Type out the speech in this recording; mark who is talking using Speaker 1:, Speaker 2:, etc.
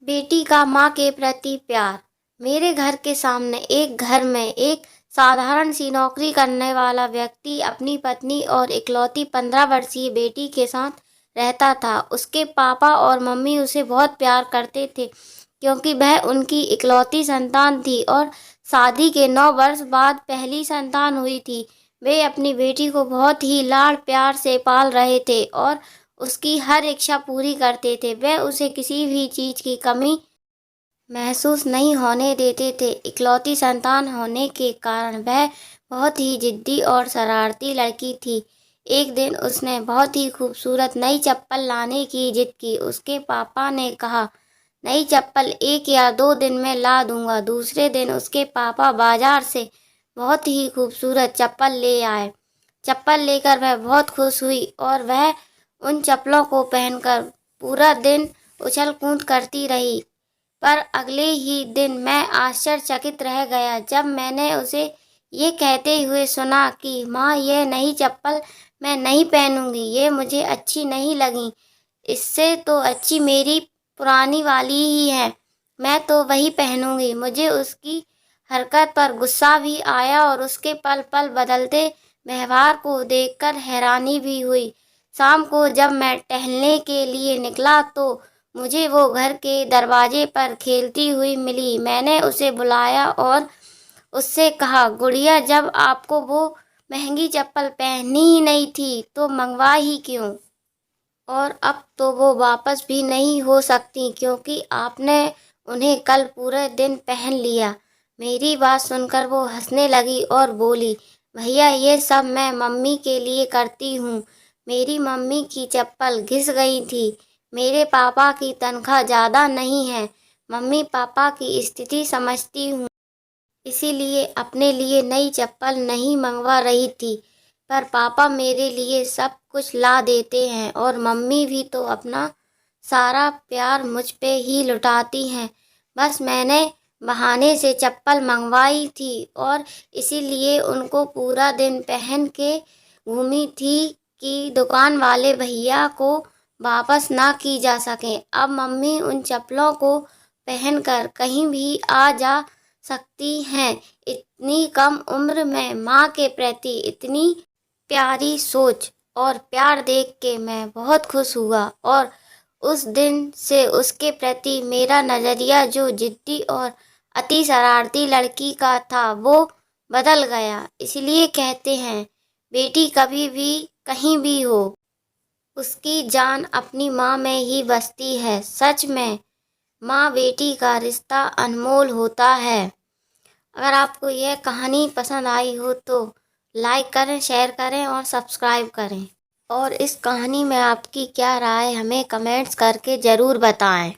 Speaker 1: बेटी का माँ के प्रति प्यार। मेरे घर के सामने एक घर में एक साधारण सी नौकरी करने वाला व्यक्ति अपनी पत्नी और इकलौती 15 वर्षीय बेटी के साथ रहता था। उसके पापा और मम्मी उसे बहुत प्यार करते थे क्योंकि वह उनकी इकलौती संतान थी और शादी के 9 वर्ष बाद पहली संतान हुई थी। वे अपनी बेटी को बहुत ही लाड़ प्यार से पाल रहे थे और उसकी हर इच्छा पूरी करते थे। वे उसे किसी भी चीज़ की कमी महसूस नहीं होने देते थे। इकलौती संतान होने के कारण वह बहुत ही जिद्दी और शरारती लड़की थी। एक दिन उसने बहुत ही खूबसूरत नई चप्पल लाने की जिद की। उसके पापा ने कहा, नई चप्पल 1 या 2 दिन में ला दूंगा। दूसरे दिन उसके पापा बाजार से बहुत ही खूबसूरत चप्पल ले आए। चप्पल लेकर वह बहुत खुश हुई और वह उन चप्पलों को पहनकर पूरा दिन उछल कूद करती रही। पर अगले ही दिन मैं आश्चर्यचकित रह गया जब मैंने उसे ये कहते हुए सुना कि माँ, ये नई चप्पल मैं नहीं पहनूंगी, ये मुझे अच्छी नहीं लगी। इससे तो अच्छी मेरी पुरानी वाली ही है, मैं तो वही पहनूंगी। मुझे उसकी हरकत पर गुस्सा भी आया और उसके पल पल बदलते व्यवहार को देखकर हैरानी भी हुई। शाम को जब मैं टहलने के लिए निकला तो मुझे वो घर के दरवाजे पर खेलती हुई मिली। मैंने उसे बुलाया और उससे कहा, गुड़िया, जब आपको वो महंगी चप्पल पहननी ही नहीं थी तो मंगवा ही क्यों? और अब तो वो वापस भी नहीं हो सकती क्योंकि आपने उन्हें कल पूरे दिन पहन लिया। मेरी बात सुनकर वो हंसने लगी और बोली, भैया, ये सब मैं मम्मी के लिए करती हूँ। मेरी मम्मी की चप्पल घिस गई थी। मेरे पापा की तनख्वाह ज़्यादा नहीं है। मम्मी पापा की स्थिति समझती हूँ, इसीलिए अपने लिए नई चप्पल नहीं मंगवा रही थी। पर पापा मेरे लिए सब कुछ ला देते हैं और मम्मी भी तो अपना सारा प्यार मुझ पे ही लुटाती हैं। बस मैंने बहाने से चप्पल मंगवाई थी और इसीलिए उनको पूरा दिन पहन के घूमी थी कि दुकान वाले भैया को वापस ना की जा सके। अब मम्मी उन चप्पलों को पहनकर कहीं भी आ जा सकती हैं। इतनी कम उम्र में माँ के प्रति इतनी प्यारी सोच और प्यार देख के मैं बहुत खुश हुआ और उस दिन से उसके प्रति मेरा नज़रिया, जो जिद्दी और अति शरारती लड़की का था, वो बदल गया। इसलिए कहते हैं, बेटी कभी भी कहीं भी हो, उसकी जान अपनी माँ में ही बसती है। सच में माँ बेटी का रिश्ता अनमोल होता है। अगर आपको यह कहानी पसंद आई हो तो लाइक करें, शेयर करें और सब्सक्राइब करें। और इस कहानी में आपकी क्या राय, हमें कमेंट्स करके ज़रूर बताएं।